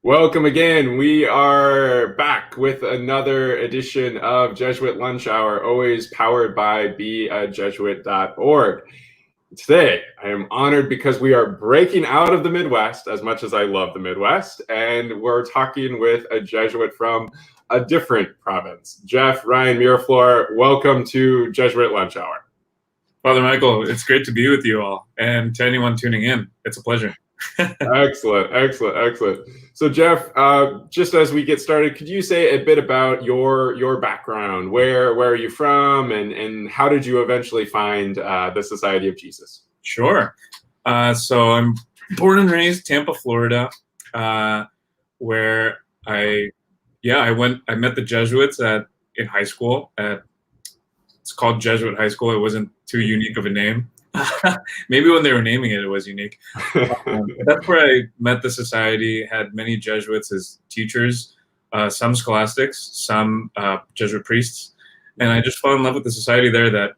Welcome again. We are back with another edition of Jesuit Lunch Hour, always powered by beajesuit.org. Today, I am honored because we are breaking out of the Midwest, as much as I love the Midwest, and we're talking with a Jesuit from a different province. Jeff Ryan Miraflor, welcome to Jesuit Lunch Hour. Father Michael, it's great to be with you all, and to anyone tuning in, it's a pleasure. Excellent. So Jeff, just as we get started, could you say a bit about your background? Where are you from, and how did you eventually find the Society of Jesus? Sure. So I'm born and raised Tampa, Florida, where I met the Jesuits in high school. It's called Jesuit High School. It wasn't too unique of a name. Maybe when they were naming it, it was unique. That's where I met the society, had many Jesuits as teachers, some scholastics, some Jesuit priests. And I just fell in love with the society there that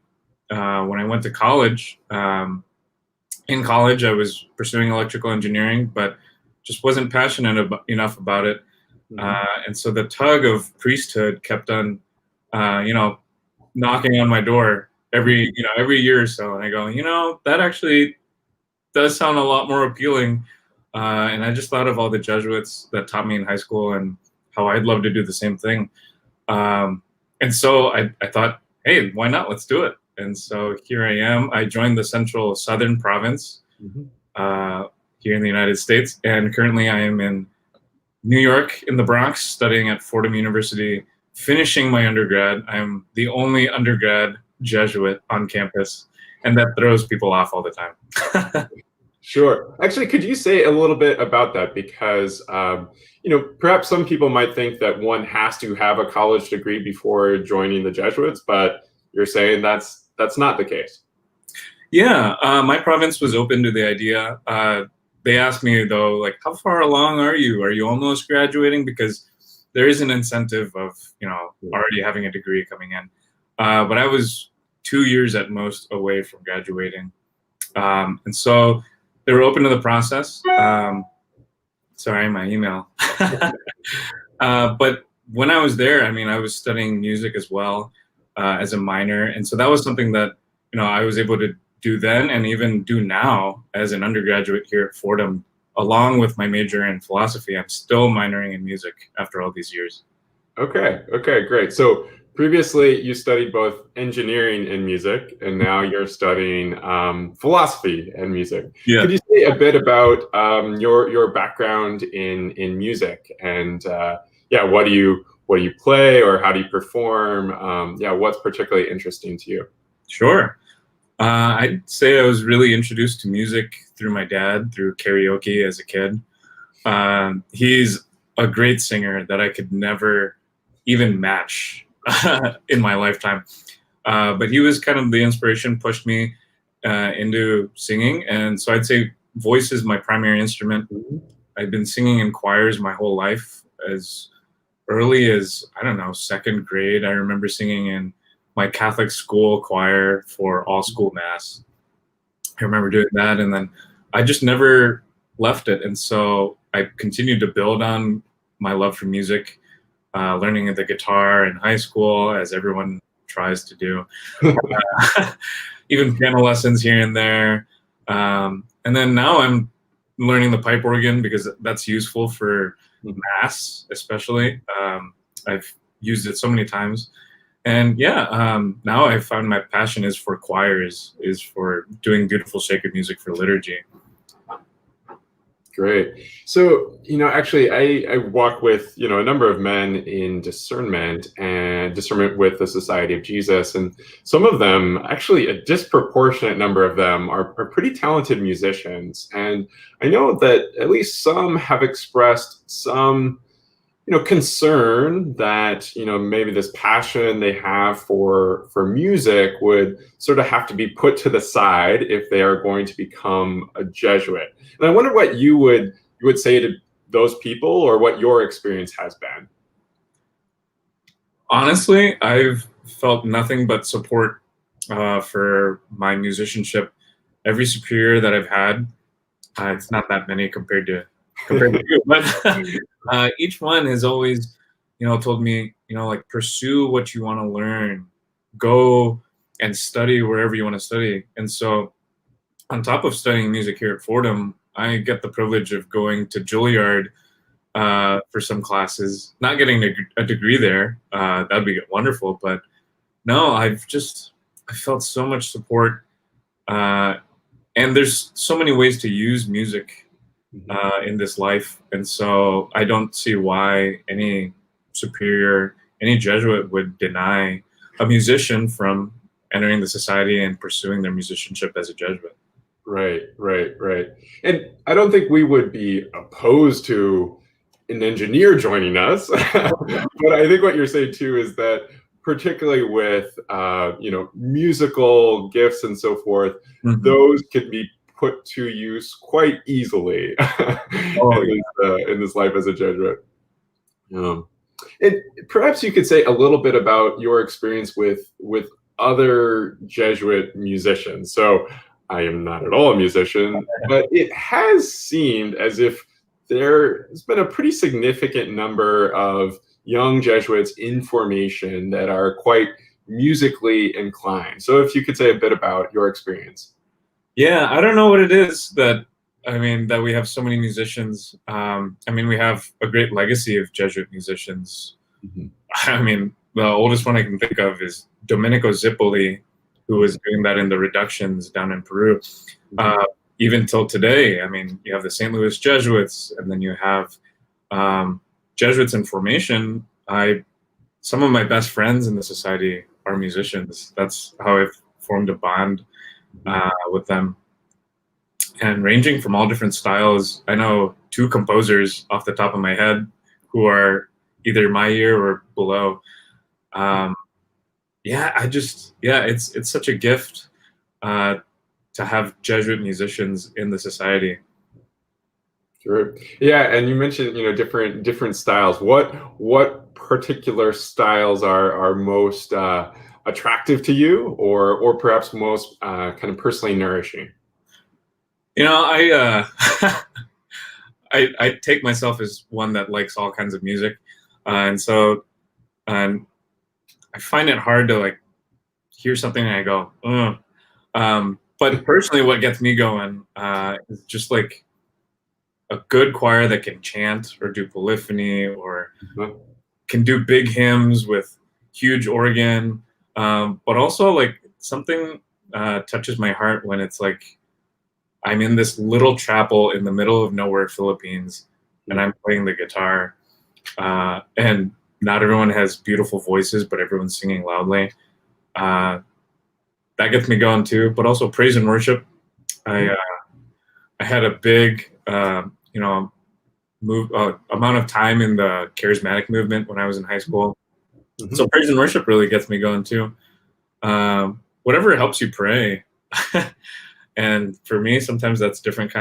when I went to college, in college, I was pursuing electrical engineering, but just wasn't passionate enough about it. And so the tug of priesthood kept on, knocking on my door every year or so, and I go, that actually does sound a lot more appealing. And I just thought of all the Jesuits that taught me in high school and how I'd love to do the same thing. And so I thought, hey, why not? Let's do it. And so here I am. I joined the Central Southern Province here in the United States, and currently I am in New York, in the Bronx, studying at Fordham University, finishing my undergrad. I'm the only undergrad Jesuit on campus, and that throws people off all the time. Sure. Actually, could you say a little bit about that? Because perhaps some people might think that one has to have a college degree before joining the Jesuits, but you're saying that's not the case. Yeah, my province was open to the idea. They asked me though, like, how far along are you? Are you almost graduating? Because there is an incentive of already having a degree coming in. But I was 2 years at most away from graduating. And so they were open to the process. Sorry, my email. But when I was there, I was studying music as well as a minor. And so that was something that, I was able to do then and even do now as an undergraduate here at Fordham, along with my major in philosophy. I'm still minoring in music after all these years. Okay, great. So previously, you studied both engineering and music, and now you're studying philosophy and music. Yeah. Could you say a bit about your background in music, and what do you play, or how do you perform? What's particularly interesting to you? Sure. I'd say I was really introduced to music through my dad, through karaoke as a kid. He's a great singer that I could never even match in my lifetime. But he was kind of the inspiration, pushed me into singing. And so I'd say voice is my primary instrument. I've been singing in choirs my whole life. As early as, second grade, I remember singing in my Catholic school choir for all school mass. I remember doing that, and then I just never left it. And so I continued to build on my love for music, learning the guitar in high school, as everyone tries to do, even piano lessons here and there. And then now I'm learning the pipe organ because that's useful for mass, especially. I've used it so many times. And now I found my passion is for choirs, is for doing beautiful sacred music for liturgy. Great. So, actually, I walk with, a number of men in discernment with the Society of Jesus. And some of them, actually a disproportionate number of them, are pretty talented musicians. And I know that at least some have expressed some, concern that, maybe this passion they have for music would sort of have to be put to the side if they are going to become a Jesuit. And I wonder what you would say to those people, or what your experience has been. Honestly, I've felt nothing but support for my musicianship. Every superior that I've had, it's not that many compared to you, but Each one has always, told me, like, pursue what you want to learn, go and study wherever you want to study. And so on top of studying music here at Fordham, I get the privilege of going to Juilliard for some classes, not getting a degree there. That'd be wonderful. But no, I felt so much support. And there's so many ways to use music in this life. And so I don't see why any Jesuit would deny a musician from entering the society and pursuing their musicianship as a Jesuit. Right. And I don't think we would be opposed to an engineer joining us. But I think what you're saying too is that particularly with musical gifts and so forth, those can be put to use quite easily in this life as a Jesuit. And perhaps you could say a little bit about your experience with other Jesuit musicians. So I am not at all a musician, but it has seemed as if there has been a pretty significant number of young Jesuits in formation that are quite musically inclined. So if you could say a bit about your experience. Yeah, I don't know what it is that we have so many musicians. We have a great legacy of Jesuit musicians. The oldest one I can think of is Domenico Zippoli, who was doing that in the reductions down in Peru. Even till today, you have the St. Louis Jesuits, and then you have Jesuits in formation. Some of my best friends in the society are musicians. That's how I've formed a bond with them. And ranging from all different styles, I know 2 composers off the top of my head who are either my year or below. It's such a gift to have Jesuit musicians in the society. Sure. Yeah, and you mentioned different styles. What particular styles are most attractive to you, or perhaps most kind of personally nourishing? I take myself as one that likes all kinds of music, and so I find it hard to hear something and I go, but personally, what gets me going is just a good choir that can chant or do polyphony or can do big hymns with huge organ, but also something touches my heart when it's I'm in this little chapel in the middle of nowhere, Philippines, and I'm playing the guitar, and not everyone has beautiful voices, but everyone's singing loudly. That gets me going too. But also praise and worship. I had a big amount of time in the charismatic movement when I was in high school. So praise and worship really gets me going too. Whatever helps you pray. And for me, sometimes that's different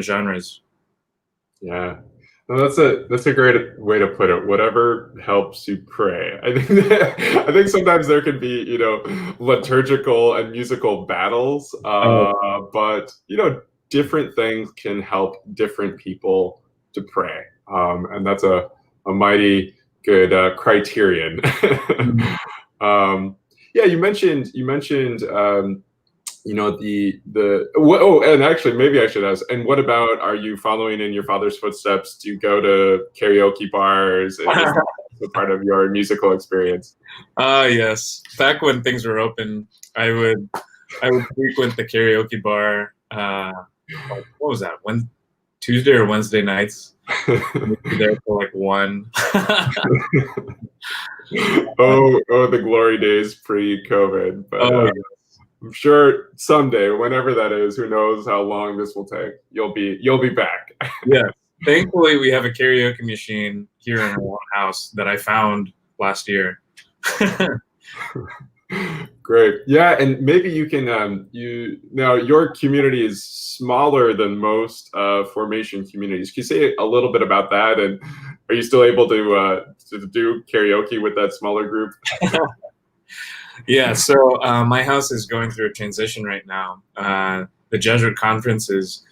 genres. Yeah, no, that's a great way to put it. Whatever helps you pray. I think sometimes there can be liturgical and musical battles, but different things can help different people to pray, and that's a mighty good criterion. You mentioned. And actually maybe I should ask, and what about, are you following in your father's footsteps? Do you go to karaoke bars? Is that a part of your musical experience? Yes. Back when things were open, I would frequent the karaoke bar. What was that? Tuesday or Wednesday nights. We'd be there till 1. The glory days pre-COVID. But, I'm sure someday, whenever that is, who knows how long this will take, you'll be back. Yeah. Thankfully, we have a karaoke machine here in our own house that I found last year. Great. Yeah, and maybe you can now your community is smaller than most formation communities. Can you say a little bit about that? And are you still able to do karaoke with that smaller group? Yeah, so my house is going through a transition right now. The Jesuit conference is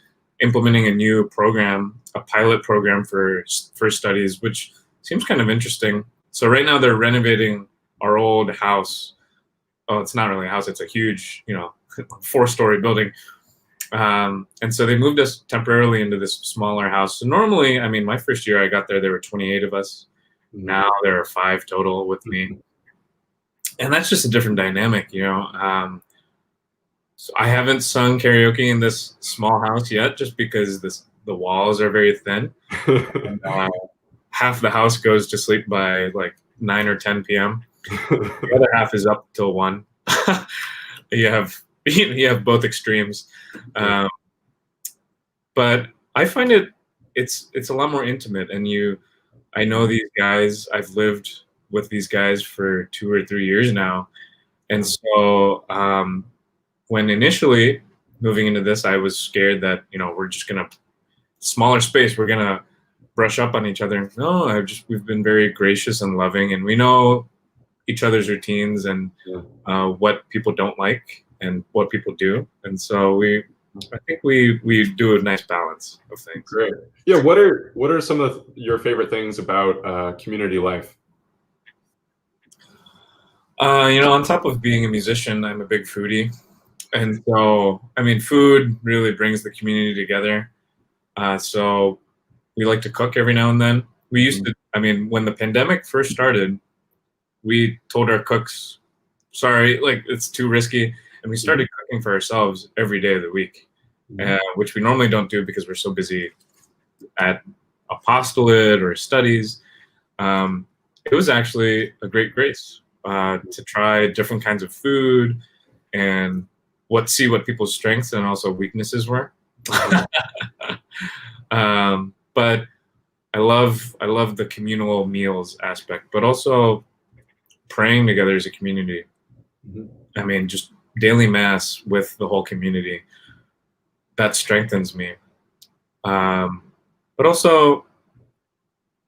implementing a new program, a pilot program for studies, which seems kind of interesting. So right now they're renovating our old house. Oh, it's not really a house; it's a huge, 4-story building. And so they moved us temporarily into this smaller house. So normally, I mean, my first year I got there were 28 of us. Now there are 5 total with me. And that's just a different dynamic, So I haven't sung karaoke in this small house yet, just because the walls are very thin. And, half the house goes to sleep by like 9 or 10 p.m. The other half is up till 1. You have both extremes, but I find it's a lot more intimate. And I know these guys. I've lived with these guys for 2 or 3 years now, and so when initially moving into this, I was scared that we're just gonna smaller space. We're gonna brush up on each other. No, we've been very gracious and loving, and we know each other's routines and what people don't like and what people do, and so I think we do a nice balance of things. Great. Yeah. What are some of your favorite things about community life? On top of being a musician, I'm a big foodie, and so I mean, food really brings the community together. So we like to cook every now and then. We used to. I mean, when the pandemic first started, we told our cooks, sorry, like it's too risky. And we started cooking for ourselves every day of the week, which we normally don't do because we're so busy at apostolate or studies. It was actually a great grace to try different kinds of food and see what people's strengths and also weaknesses were. But I love the communal meals aspect, but also praying together as a community. I mean, just daily mass with the whole community, that strengthens me. But also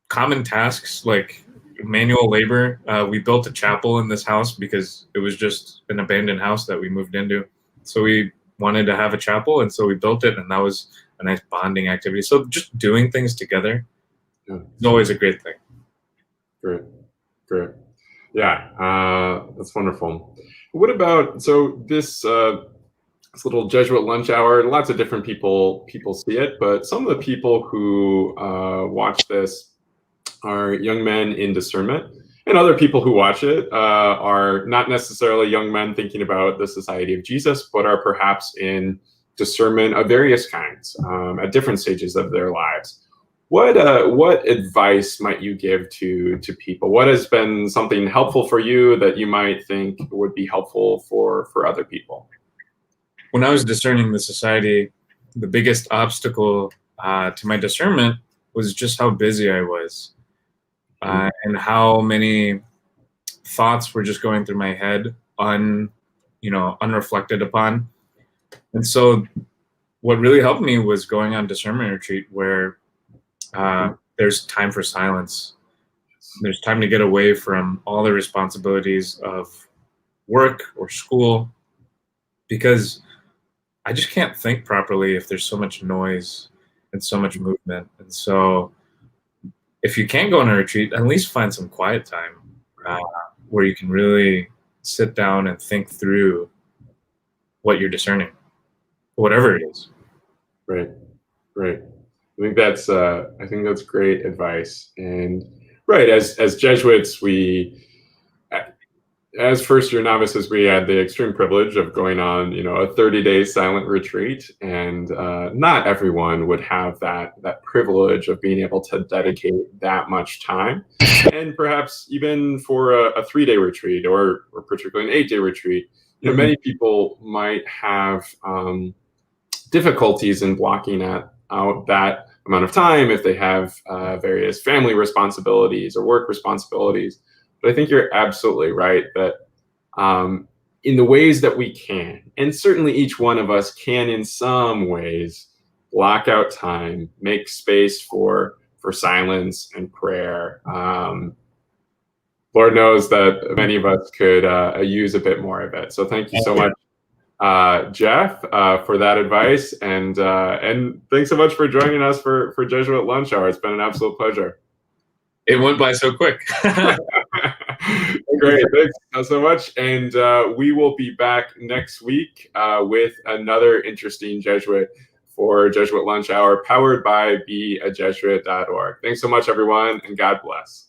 common tasks like manual labor. We built a chapel in this house because it was just an abandoned house that we moved into. So we wanted to have a chapel, and so we built it, and that was a nice bonding activity. So just doing things together is always a great thing. Great. Yeah, that's wonderful. What about this little Jesuit lunch hour? Lots of different people see it, but some of the people who watch this are young men in discernment, and other people who watch it are not necessarily young men thinking about the Society of Jesus, but are perhaps in discernment of various kinds at different stages of their lives. What advice might you give to people? What has been something helpful for you that you might think would be helpful for other people? When I was discerning the society, the biggest obstacle to my discernment was just how busy I was, and how many thoughts were just going through my head, unreflected upon. And so, what really helped me was going on Discernment Retreat, where there's time for silence. There's time to get away from all the responsibilities of work or school, because I just can't think properly if there's so much noise and so much movement. And so if you can't go on a retreat, at least find some quiet time where you can really sit down and think through what you're discerning, whatever it is. Right. I think that's great advice. And right, as Jesuits, as first-year novices, we had the extreme privilege of going on, a 30-day silent retreat, and not everyone would have that privilege of being able to dedicate that much time. And perhaps even for a 3-day retreat, or particularly an 8-day retreat, many people might have difficulties in blocking out that amount of time if they have various family responsibilities or work responsibilities. But I think you're absolutely right that in the ways that we can, and certainly each one of us can in some ways, block out time, make space for silence and prayer. Lord knows that many of us could use a bit more of it. So thank you so much Jeff, for that advice, and thanks so much for joining us for Jesuit Lunch Hour. It's been an absolute pleasure. It went by so quick. Great, thanks so much. And we will be back next week with another interesting Jesuit for Jesuit Lunch Hour, powered by beajesuit.org. Thanks so much, everyone, and God bless.